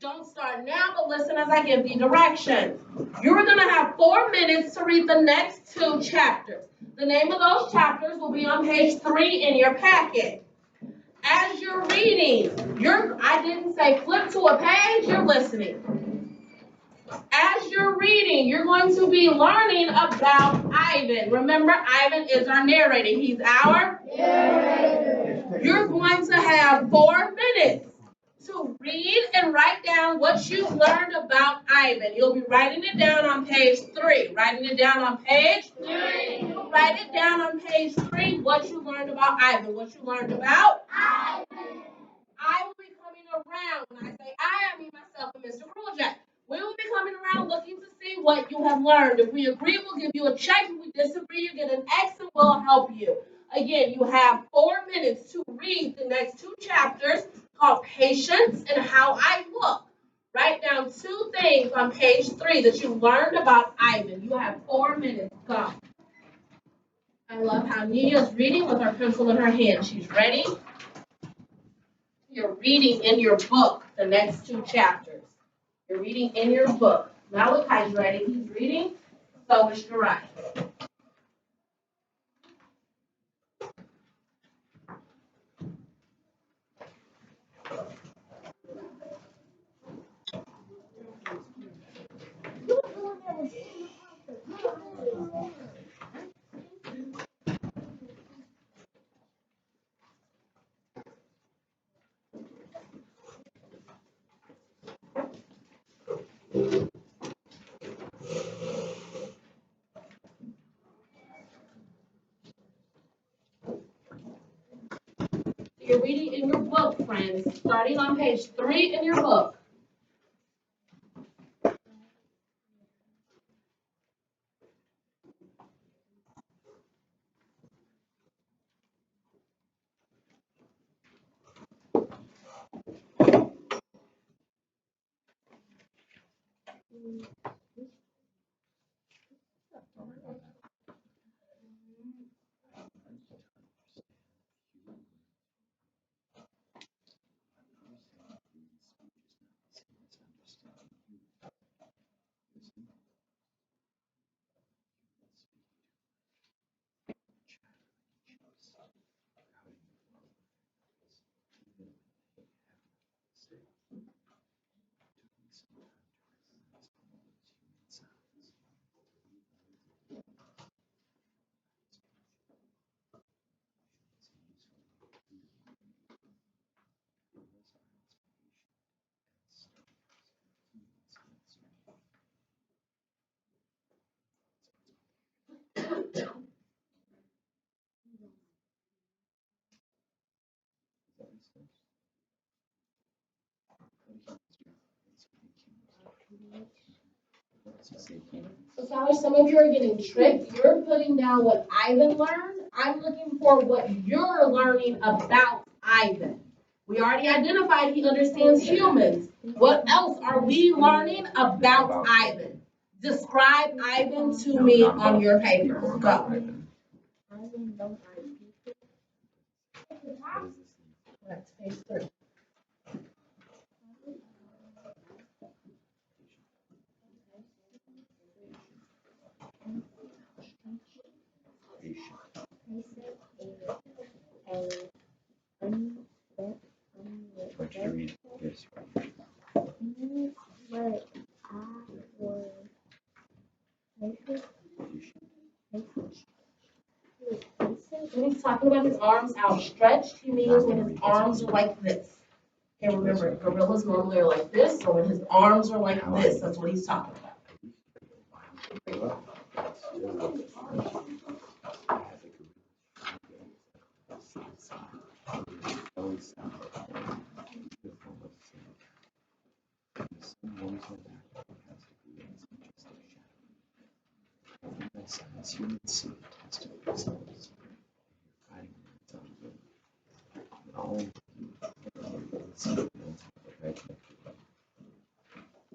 Don't start now, but listen as I give the directions. You're going to have 4 minutes to read the next two chapters. The name of those chapters will be on page 3 in your packet. As you're reading, I didn't say flip to a page, you're listening. As you're reading, you're going to be learning about Ivan. Remember, Ivan is our narrator. He's our narrator. You're going to have 4 minutes to read and write down what you've learned about Ivan. You'll be writing it down on page 3. Writing it down on page 3. You'll write it down on page 3 what you learned about Ivan. What you learned about Ivan. I will be coming around. When I say I mean myself and Mr. Crueljack. We will be coming around looking to see what you have learned. If we agree, we'll give you a check. If we disagree, you get an X and we'll help you. Again, you have 4 minutes to read the next two chapters called Patience and How I Look. Write down 2 things on page 3 that you learned about Ivan. You have 4 minutes. Go. I love how Nia's reading with her pencil in her hand. She's ready. You're reading in your book the next 2 chapters. You're reading in your book. Malachi's ready. He's reading. So is Shirai. You're reading in your book, friends, starting on page 3 in your book. So, scholars, some of you are getting tricked. You're putting down what Ivan learned. I'm looking for what you're learning about Ivan. We already identified he understands humans. What else are we learning about Ivan? Describe Ivan to me on your paper. Go. That's page 3. What you read? Yes. When he's talking about his arms outstretched, he means when his arms are like this. Okay, remember, gorillas normally are like this, so when his arms are like this, that's what he's talking about.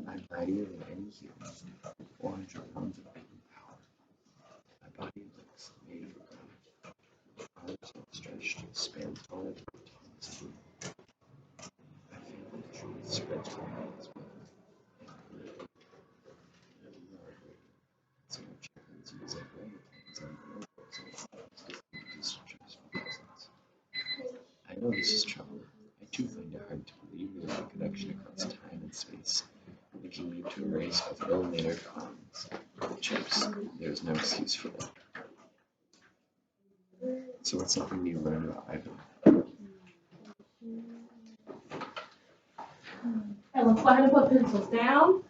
I'm mightier than any human, 400 pounds of beating power. My body looks made for God. Arms outstretched, span taller than Thomas. My family tree spreads from my know this is trouble. I too find it hard to believe there is a connection across time and space, linking me to a race of ill-mannered clowns. Chips, there's no excuse for that. So what's something you learned about Ivan? Okay, let's go ahead and put pencils down.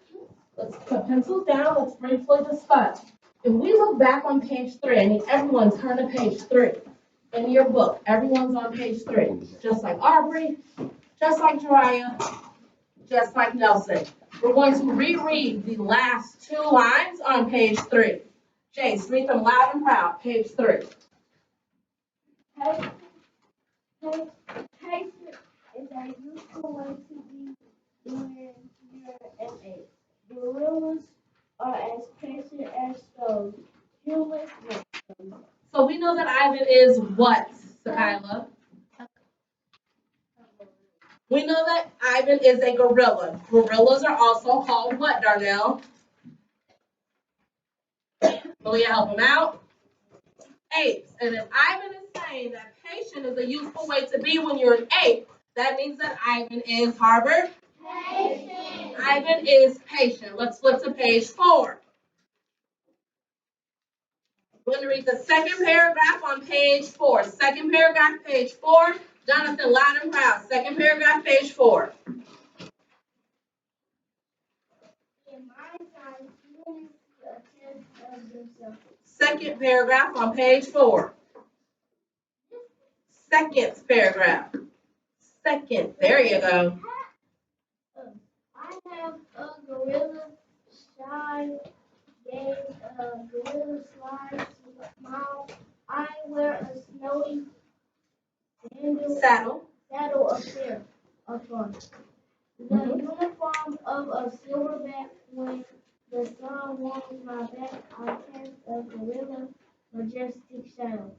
Let's put pencils down. Let's briefly discuss. If we look back on page 3, I need everyone to turn to page 3 in your book. Everyone's on page 3. Just like Aubrey, just like Jariah, just like Nelson. We're going to reread the last 2 lines on page 3. Jace, read them loud and proud. Page 3. Patient is a useful way to be when you're an ape. Gorillas are as patient as stones. Humans make them. So we know that Ivan is what, Sakila? We know that Ivan is a gorilla. Gorillas are also called what, Darnell? Malia, help him out. Apes. And if Ivan is saying that patient is a useful way to be when you're an ape, that means that Ivan is Harvard. Patient. Ivan is patient. Let's flip to page 4. We're going to read the second paragraph on page 4. Second paragraph, page 4. Jonathan, loud and proud. Second paragraph, page 4. In my time, humans attend of themselves. Second paragraph on page 4. Second paragraph. Second. There you go. I have a gorilla shine game, a gorilla slide mouth. I wear a snowy Saddle. saddle affair of fun. The uniform of a silverback. When the sun warms my back, I cast a gorilla majestic shadow.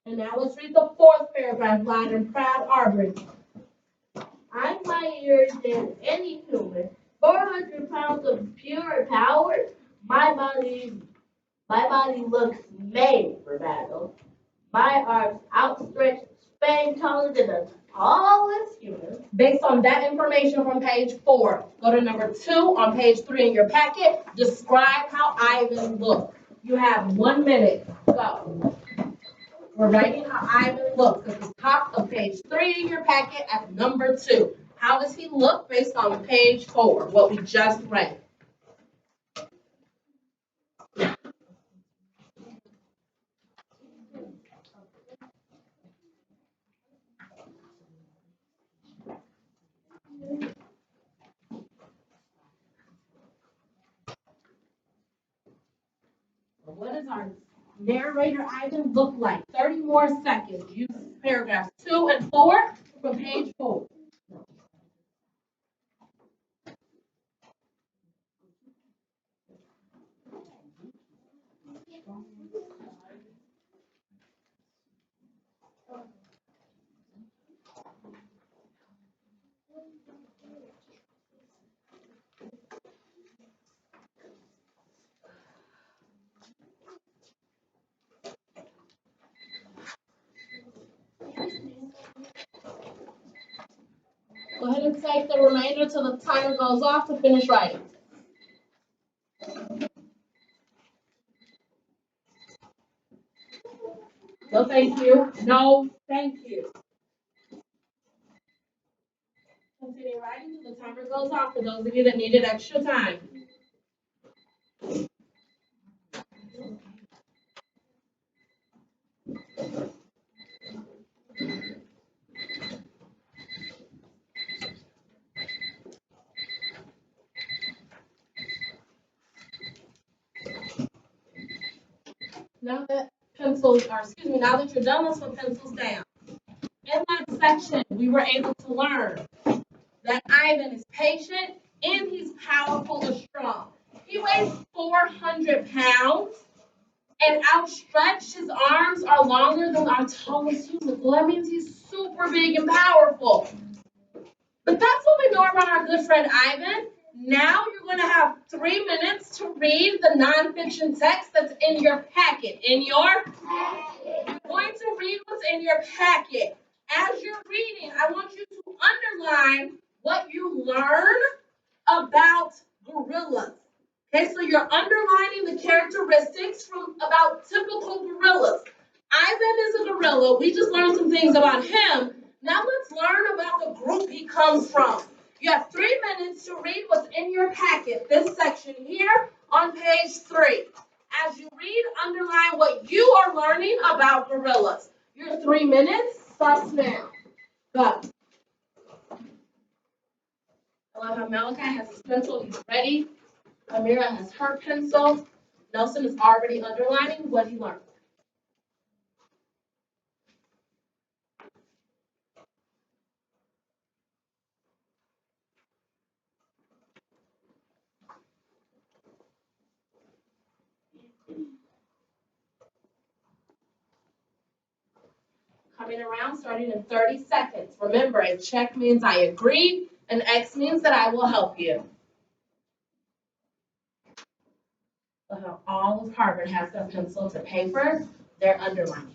And now let's read the fourth paragraph, loud and proud, Aubrey. I'm mightier than any human. 400 pounds of pure power. My body looks made for battle. My arms outstretched, span taller than the tallest human. Based on that information from page 4, go to number 2 on page 3 in your packet. Describe how Ivan looked. You have 1 minute. Go. We're writing how Ivan looks at the top of page 3 in your packet at number 2. How does he look based on page 4, what we just read? What does our narrator Ivan look like? 30 more seconds. Use paragraphs 2 and 4 from page 4. Go ahead and take the remainder till the timer goes off to finish writing. No, thank you. No, thank you. Continue writing till the timer goes off for those of you that needed extra time. Now that you're done, let's put pencils down. In that section, we were able to learn that Ivan is patient and he's powerful and strong. He weighs 400 pounds and outstretched, his arms are longer than our tallest human. So that means he's super big and powerful. But that's what we know about our good friend Ivan. Now you're going to have 3 minutes to read the nonfiction text that's in your packet. You're going to read what's in your packet. As you're reading, I want you to underline what you learn about gorillas. Okay, so you're underlining the characteristics from about typical gorillas. Ivan is a gorilla. We just learned some things about him. Now let's learn about the group he comes from. You have 3 minutes to read what's in your packet, this section here on page 3. As you read, underline what you are learning about gorillas. Your 3 minutes starts now. Go. I love how Malachi has his pencil. He's ready. Amira has her pencil. Nelson is already underlining what he learned. Coming around, starting in 30 seconds. Remember, a check means I agree, and X means that I will help you. Look how all of Harvard has their pencil to paper. They're underlining.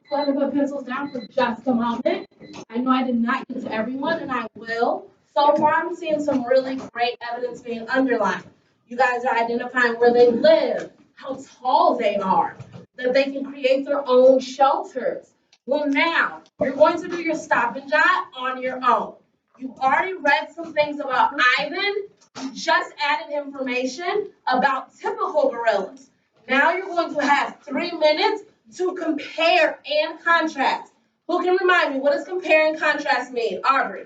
Go ahead and put pencils down for just a moment. I know I did not use everyone, and I will. So far, I'm seeing some really great evidence being underlined. You guys are identifying where they live, how tall they are, that they can create their own shelters. Well, now, you're going to do your stop and jot on your own. You've already read some things about Ivan. You just added information about typical gorillas. Now you're going to have 3 minutes to compare and contrast. Who can remind me, what does compare and contrast mean? Aubrey.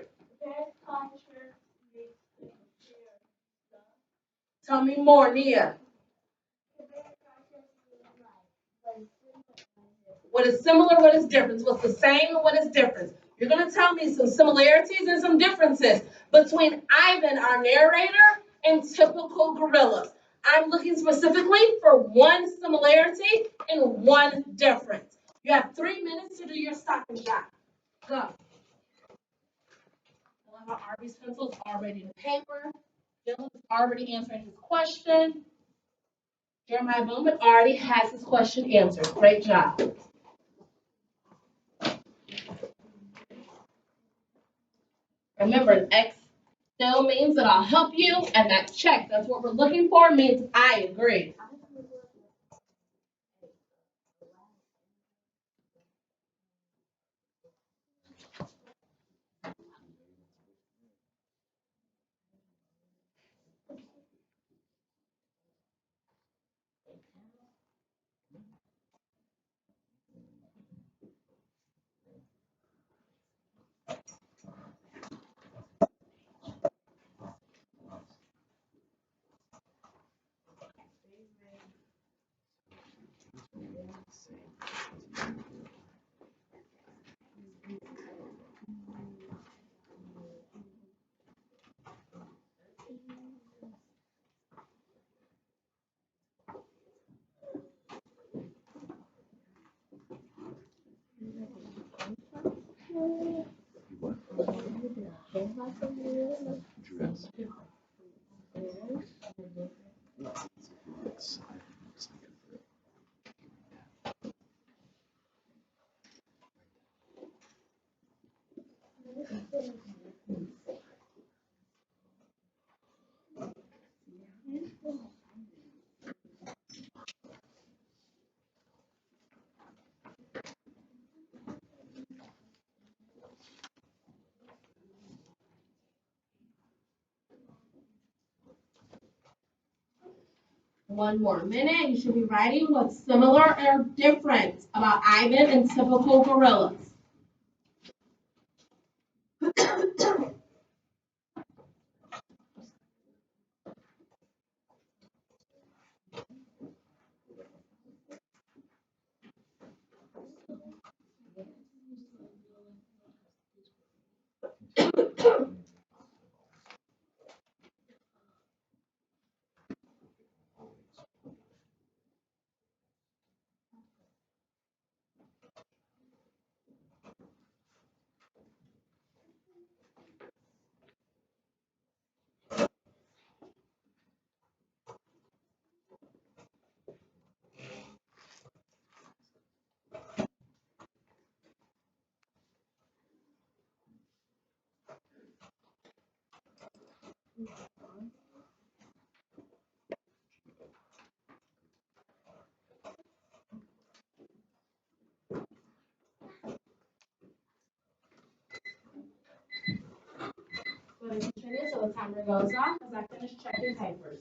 Tell me more, Nia. What is similar, what is different? What's the same and what is different? You're going to tell me some similarities and some differences between Ivan, our narrator, and typical gorillas. I'm looking specifically for one similarity and one difference. You have 3 minutes to do your stop and jot. Go. I love how Arby's pencil's already to paper. Dylan's already answering his question. Jeremiah Bowman already has his question answered. Great job. Remember, X still means that I'll help you, and that check, that's what we're looking for, means I agree. What? Dress. Looks like One more minute. You should be writing what's similar or different about Ivan and typical gorillas. Go ahead and continue so the timer goes off as I finish checking papers.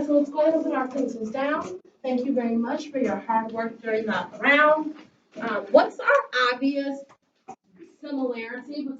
So let's go ahead and put our pencils down. Thank you very much for your hard work during that round. What's our obvious similarity between